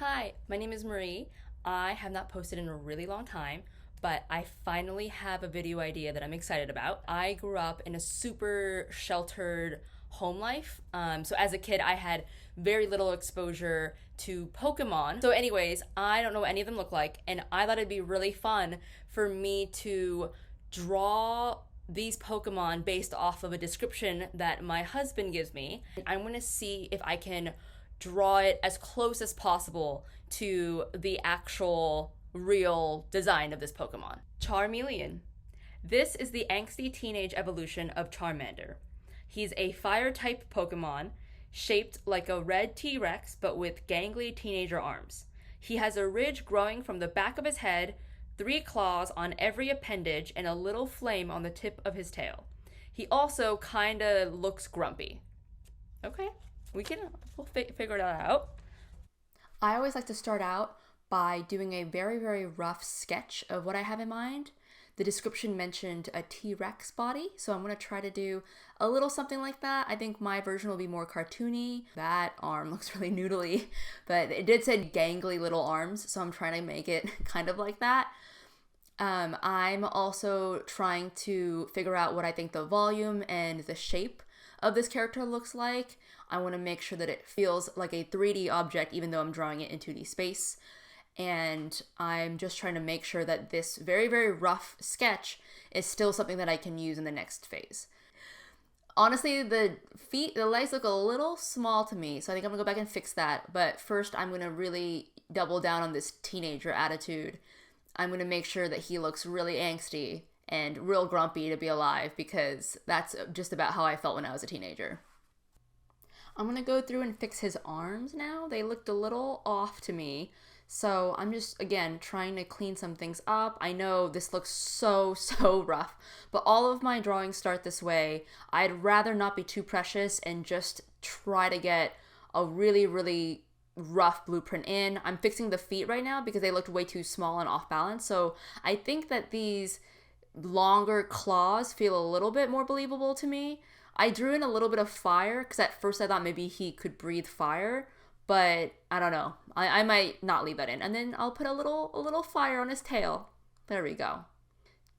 Hi, my name is Marie. I have not posted in a really long time, but I finally have a video idea that I'm excited about. I grew up in a super sheltered home life. So as a kid, I had very little exposure to Pokemon. So, anyways, I don't know what any of them look like, and I thought it'd be really fun for me to draw these Pokemon based off of a description that my husband gives me. I'm gonna see if I can draw it as close as possible to the actual real design of this Pokemon. Charmeleon. This is the angsty teenage evolution of Charmander. He's a fire type Pokemon shaped like a red T Rex but with gangly teenager arms. He has a ridge growing from the back of his head, 3 claws on every appendage, and a little flame on the tip of his tail. He also kinda looks grumpy. Okay, we'll figure that out. I always like to start out by doing a very, very rough sketch of what I have in mind. The description mentioned a T-Rex body, so I'm going to try to do a little something like that. I think my version will be more cartoony. That arm looks really noodly, but it did say gangly little arms, so I'm trying to make it kind of like that. I'm also trying to figure out what I think the volume and the shape of this character looks like. I want to make sure that it feels like a 3D object even though I'm drawing it in 2D space. And I'm just trying to make sure that this very, very rough sketch is still something that I can use in the next phase. Honestly, the legs look a little small to me, so I think I'm gonna go back and fix that. But first, I'm gonna really double down on this teenager attitude. I'm gonna make sure that he looks really angsty and real grumpy to be alive, because that's just about how I felt when I was a teenager. I'm gonna go through and fix his arms now. They looked a little off to me. So I'm just, again, trying to clean some things up. I know this looks so rough, but all of my drawings start this way. I'd rather not be too precious and just try to get a really, really rough blueprint in. I'm fixing the feet right now because they looked way too small and off balance. So I think that these longer claws feel a little bit more believable to me. I drew in a little bit of fire because at first I thought maybe he could breathe fire, but I don't know. I might not leave that in. And then I'll put a little fire on his tail. There we go.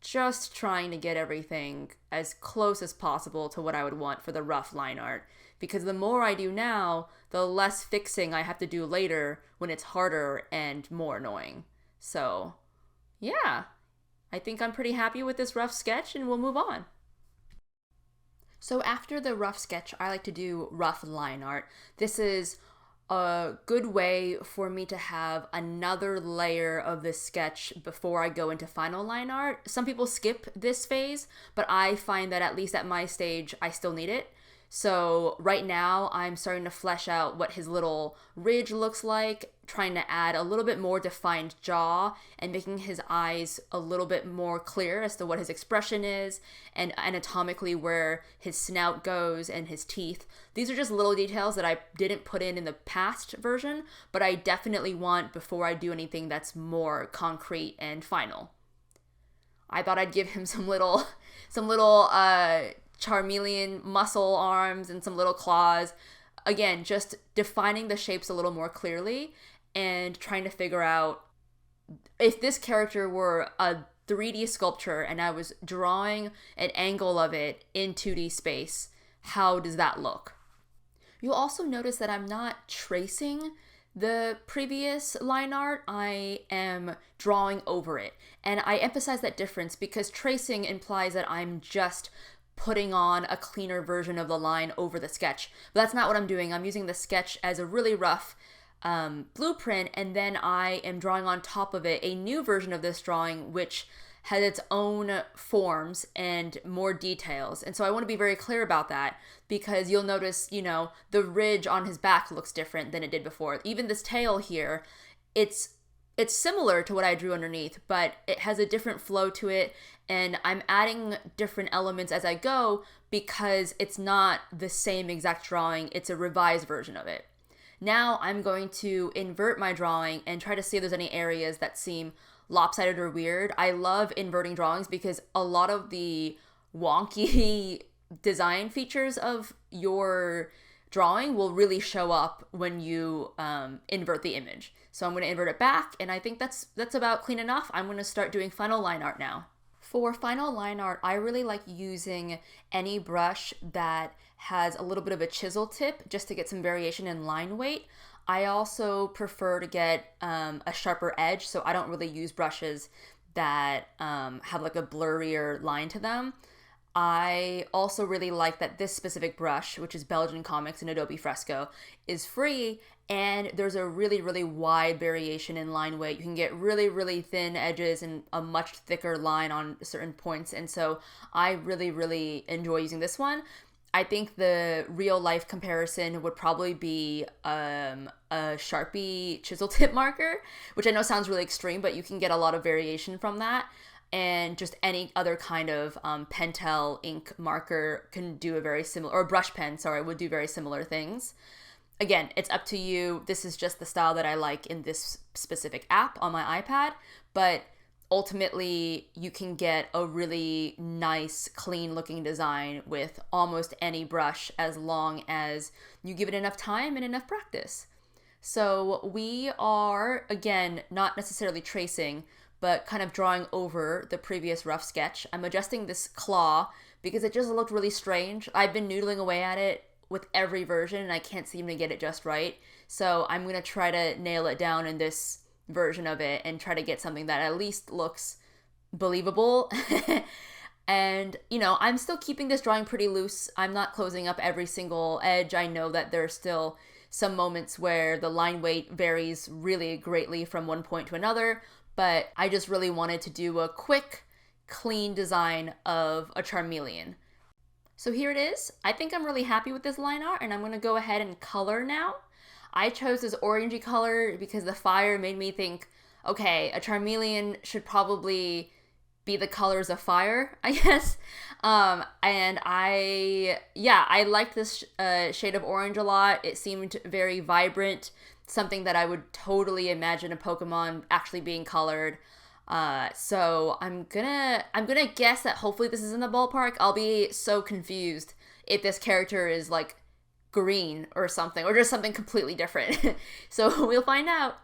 Just trying to get everything as close as possible to what I would want for the rough line art. Because the more I do now, the less fixing I have to do later when it's harder and more annoying. So, yeah. I think I'm pretty happy with this rough sketch and we'll move on. So after the rough sketch, I like to do rough line art. This is a good way for me to have another layer of this sketch before I go into final line art. Some people skip this phase, but I find that at least at my stage, I still need it. So right now, I'm starting to flesh out what his little ridge looks like, trying to add a little bit more defined jaw and making his eyes a little bit more clear as to what his expression is and anatomically where his snout goes and his teeth. These are just little details that I didn't put in the past version, but I definitely want before I do anything that's more concrete and final. I thought I'd give him some little Charmeleon muscle arms and some little claws. Again, just defining the shapes a little more clearly and trying to figure out if this character were a 3D sculpture and I was drawing an angle of it in 2D space, how does that look? You'll also notice that I'm not tracing the previous line art, I am drawing over it. And I emphasize that difference because tracing implies that I'm just putting on a cleaner version of the line over the sketch. But that's not what I'm doing. I'm using the sketch as a really rough blueprint, and then I am drawing on top of it a new version of this drawing, which has its own forms and more details. And so I want to be very clear about that because you'll notice, the ridge on his back looks different than it did before. Even this tail here, it's similar to what I drew underneath, but it has a different flow to it, and I'm adding different elements as I go because it's not the same exact drawing, it's a revised version of it. Now I'm going to invert my drawing and try to see if there's any areas that seem lopsided or weird. I love inverting drawings because a lot of the wonky design features of your drawing will really show up when you invert the image. So I'm going to invert it back, and I think that's about clean enough. I'm going to start doing final line art now. For final line art, I really like using any brush that has a little bit of a chisel tip just to get some variation in line weight. I also prefer to get a sharper edge, so I don't really use brushes that have like a blurrier line to them. I also really like that this specific brush, which is Belgian Comics and Adobe Fresco, is free, and there's a really, really wide variation in line weight. You can get really, really thin edges and a much thicker line on certain points, and so I really, really enjoy using this one. I think the real life comparison would probably be a Sharpie chisel tip marker, which I know sounds really extreme, but you can get a lot of variation from that. And just any other kind of Pentel ink marker can do a very similar, or brush pen, sorry, would do very similar things. Again, it's up to you. This is just the style that I like in this specific app on my iPad, but ultimately you can get a really nice, clean looking design with almost any brush as long as you give it enough time and enough practice. So we are, again, not necessarily tracing, but kind of drawing over the previous rough sketch. I'm adjusting this claw because it just looked really strange. I've been noodling away at it with every version and I can't seem to get it just right. So I'm going to try to nail it down in this version of it and try to get something that at least looks believable. And, you know, I'm still keeping this drawing pretty loose. I'm not closing up every single edge. I know that there's still some moments where the line weight varies really greatly from one point to another, but I just really wanted to do a quick, clean design of a Charmeleon. So here it is. I think I'm really happy with this line art, and I'm going to go ahead and color now. I chose this orangey color because the fire made me think, okay, a Charmeleon should probably be the colors of fire, I guess. And I liked this shade of orange a lot. It seemed very vibrant, something that I would totally imagine a Pokemon actually being colored. So I'm gonna guess that hopefully this is in the ballpark. I'll be so confused if this character is like green or something, or just something completely different. So we'll find out.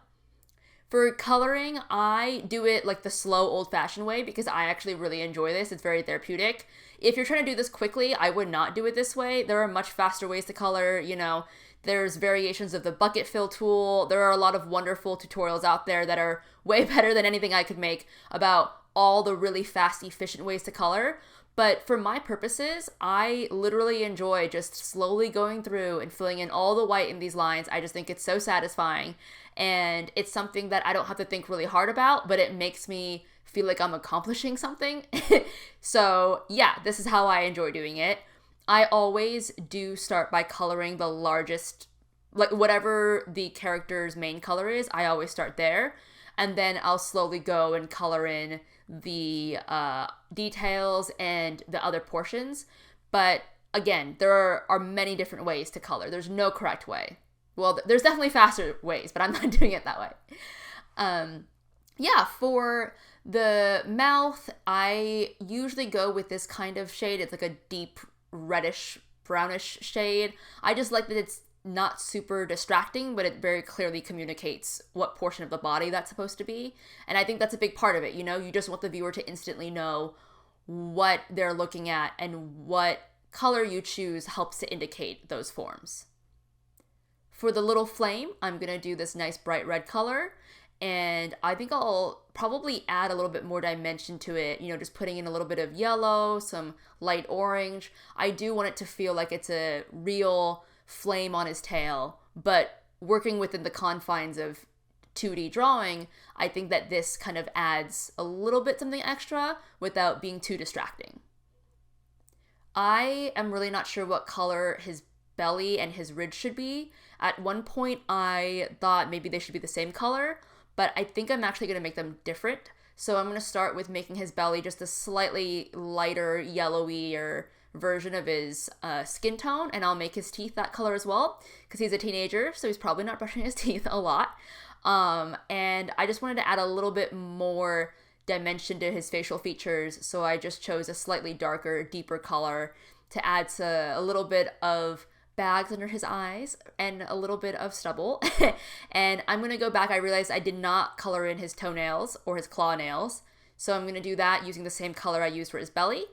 For coloring, I do it like the slow old-fashioned way because I actually really enjoy this. It's very therapeutic. If you're trying to do this quickly, I would not do it this way. There are much faster ways to color, you know. There's variations of the bucket fill tool. There are a lot of wonderful tutorials out there that are way better than anything I could make about all the really fast, efficient ways to color. But for my purposes, I literally enjoy just slowly going through and filling in all the white in these lines. I just think it's so satisfying. And it's something that I don't have to think really hard about, but it makes me feel like I'm accomplishing something. So yeah, this is how I enjoy doing it. I always do start by coloring the largest, like whatever the character's main color is, I always start there. And then I'll slowly go and color in the details and the other portions. But again, there are many different ways to color. There's no correct way. Well, there's definitely faster ways, but I'm not doing it that way. For the mouth, I usually go with this kind of shade. It's like a deep reddish brownish shade. I just like that it's not super distracting, but it very clearly communicates what portion of the body that's supposed to be. And I think that's a big part of it, you know? You just want the viewer to instantly know what they're looking at, and what color you choose helps to indicate those forms. For the little flame, I'm going to do this nice bright red color, and I think I'll probably add a little bit more dimension to it, you know, just putting in a little bit of yellow, some light orange. I do want it to feel like it's a real flame on his tail, but working within the confines of 2D drawing, I think that this kind of adds a little bit something extra without being too distracting. I am really not sure what color his belly and his ridge should be. At one point, I thought maybe they should be the same color, but I think I'm actually going to make them different. So I'm going to start with making his belly just a slightly lighter, yellowier version of his skin tone, and I'll make his teeth that color as well, because he's a teenager, so he's probably not brushing his teeth a lot. And I just wanted to add a little bit more dimension to his facial features, so I just chose a slightly darker, deeper color to add a little bit of bags under his eyes and a little bit of stubble. And I'm going to go back. I realized I did not color in his toenails or his claw nails. So I'm going to do that using the same color I used for his belly.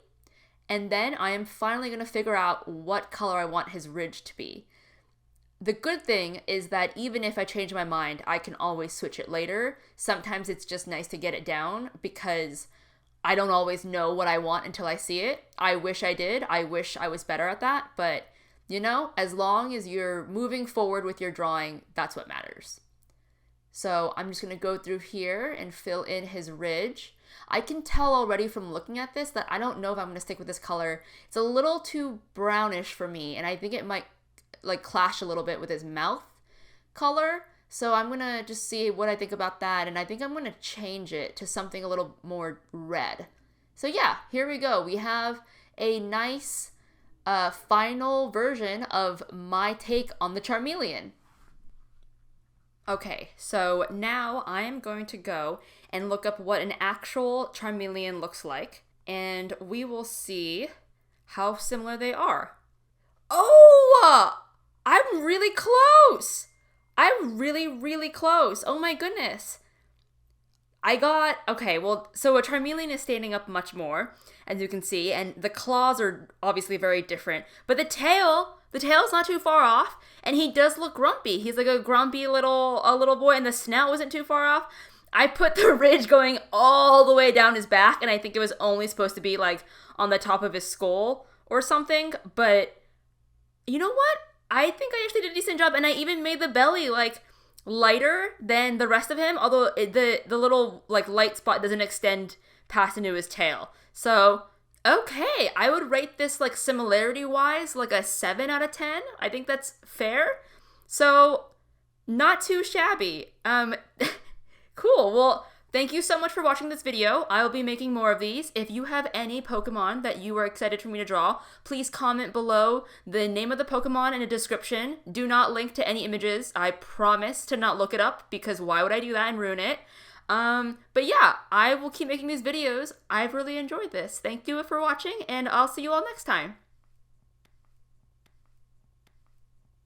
And then I am finally going to figure out what color I want his ridge to be. The good thing is that even if I change my mind, I can always switch it later. Sometimes it's just nice to get it down because I don't always know what I want until I see it. I wish I did. I wish I was better at that. But, you know, as long as you're moving forward with your drawing, that's what matters. So I'm just going to go through here and fill in his ridge. I can tell already from looking at this that I don't know if I'm going to stick with this color. It's a little too brownish for me, and I think it might like clash a little bit with his mouth color. So I'm going to just see what I think about that, and I think I'm going to change it to something a little more red. So yeah, here we go. We have a nice final version of my take on the Charmeleon. Okay, so now I am going to go and look up what an actual Charmeleon looks like, and we will see how similar they are. Oh! I'm really close! I'm really, really close. Oh my goodness. Okay, well, so a Charmeleon is standing up much more, as you can see, and the claws are obviously very different, but the tail's not too far off, and he does look grumpy. He's like a grumpy little boy, and the snout wasn't too far off. I put the ridge going all the way down his back, and I think it was only supposed to be like on the top of his skull or something, but you know what? I think I actually did a decent job, and I even made the belly like lighter than the rest of him, although the little like light spot doesn't extend past into his tail. So, okay, I would rate this like similarity wise like a 7 out of 10. I think that's fair. So, not too shabby. Cool. Well, thank you so much for watching this video. I will be making more of these. If you have any Pokemon that you are excited for me to draw, please comment below the name of the Pokemon in a description. Do not link to any images. I promise to not look it up because why would I do that and ruin it? But yeah, I will keep making these videos. I've really enjoyed this. Thank you for watching, and I'll see you all next time.